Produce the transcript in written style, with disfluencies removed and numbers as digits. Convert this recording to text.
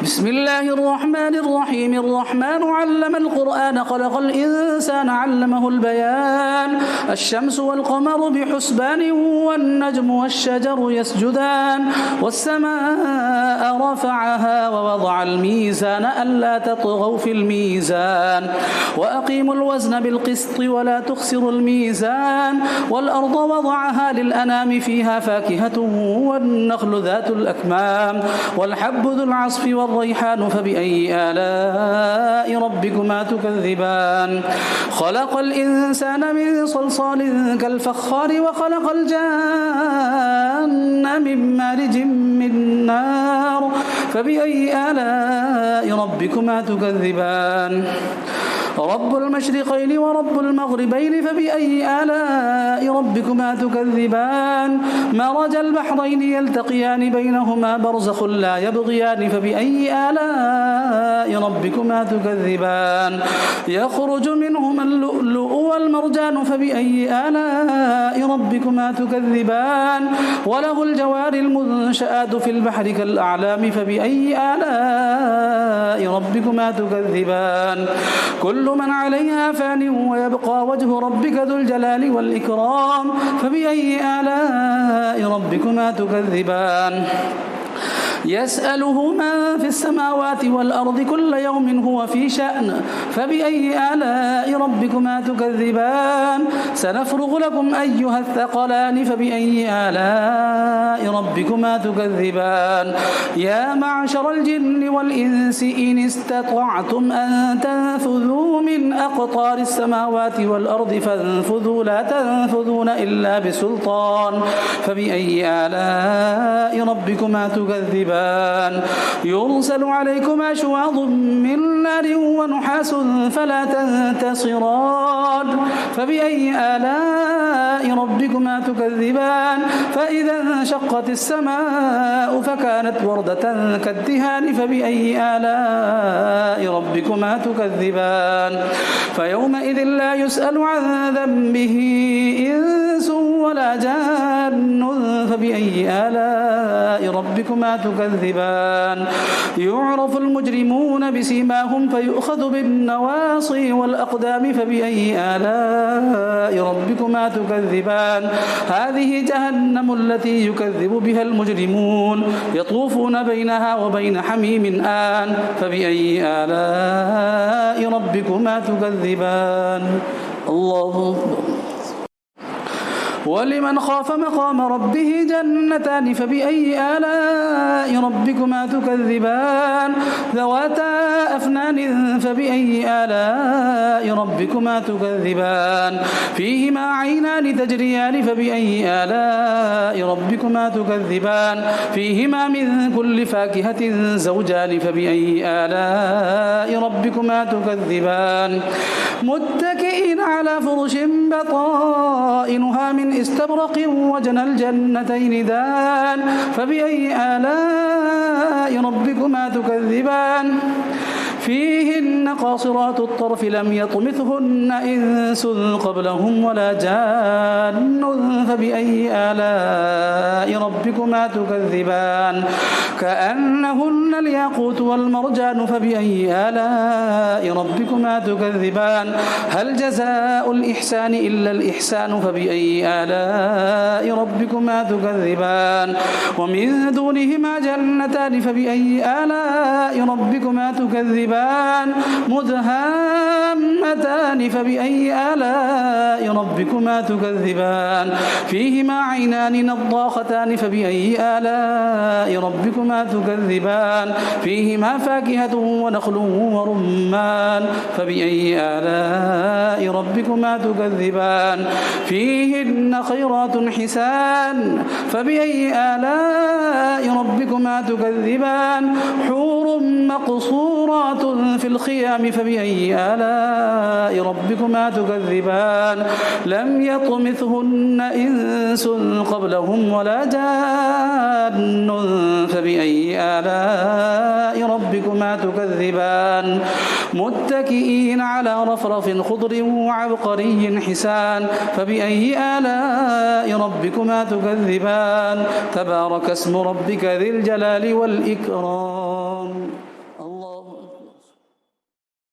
بسم الله الرحمن الرحيم. الرحمن علم القرآن خلق الإنسان علمه البيان. الشمس والقمر بحسبان والنجم والشجر يسجدان والسماء رفعها ووضع الميزان ألا تطغوا في الميزان وأقيموا الوزن بالقسط ولا تخسروا الميزان والأرض وضعها للأنام فيها فاكهة والنخل ذات الأكمام والحب ذو العصف والريحان فبأي آلاء ربكما تكذبان. خلق الإنسان من صلصال كالفخار وخلق الجان من مارج من نار فبأي آلاء ربكما تكذبان. رب المشرقين ورب المغربين فبأي آلاء ربكما تكذبان. مرج البحرين يلتقيان بينهما برزخ لا يبغيان فبأي آلاء ربكما تكذبان. يخرج منهما اللؤلؤ والمرجان فبأي آلاء ربكما تكذبان. وله الجوار المنشآت في البحر كالأعلام فبأي آلاء ربكما تكذبان. كل من عليها فان ويبقى وجه ربك ذو الجلال والإكرام فبأي آلاء ربكما تكذبان. يسأله من في السماوات والأرض كل يوم هو في شأن فبأي آلاء ربكما تكذبان. سنفرغ لكم أيها الثقلان فبأي آلاء ربكما تكذبان. يا معشر الجن والإنس إن استطعتم أن تنفذوا من أقطار السماوات والأرض فانفذوا لا تنفذون إلا بسلطان فبأي آلاء ربكما تكذبان. يرسل عليكما شواظ من نار ونحاس فلا تنتصران فبأي آلاء ربكما تكذبان. فإذا انشقت السماء فكانت وردة كالدهان فبأي آلاء ربكما تكذبان. فيومئذ لا يسأل عن ذنبه إنس ولا جان فبأي آلاء ربكما تكذبان. يعرف المجرمون بسيماهم فيؤخذ بالنواصي والأقدام فبأي آلاء ربكما تكذبان. هذه جهنم التي يكذب بها المجرمون يطوفون بينها وبين حميم آن فبأي آلاء ربكما تكذبان. الله أكبر. ولمن خاف مقام ربه جنتان فبأي آلاء ربكما تكذبان. ذواتا أفنان فبأي آلاء ربكما تكذبان. فيهما عينان تجريان فبأي آلاء ربكما تكذبان. فيهما من كل فاكهة زوجان فبأي آلاء ربكما تكذبان. متكئين على فرش بطائنها من استبرق وجنى الجنتين دان فبأي آلاء ربكما تكذبان. فيهن قاصرات الطرف لم يطمثهن إنس قبلهم ولا جان فبأي آلاء ربكما تكذبان. كأنهن الياقوت والمرجان فبأي آلاء ربكما تكذبان. هل جزاء الإحسان إلا الإحسان فبأي آلاء ربكما تكذبان. ومن دونهما جنتان فبأي آلاء ربكما تكذبان. مدهامتان فبأي آلاء ربكما تكذبان. فيهما عينان نضاختان فبأي آلاء ربكما تكذبان. فيهما فاكهة ونخل ورمان فبأي آلاء ربكما تكذبان. فيهن خيرات حسان فبأي آلاء ربكما تكذبان. حور مقصورات في الخيام فبأي آلاء ربكما تكذبان. لم يطمثهن إنس قبلهم ولا جان فبأي آلاء ربكما تكذبان. متكئين على رفرف خضر وعبقري حسان فبأي آلاء ربكما تكذبان. تبارك اسم ربك ذي الجلال والإكرام.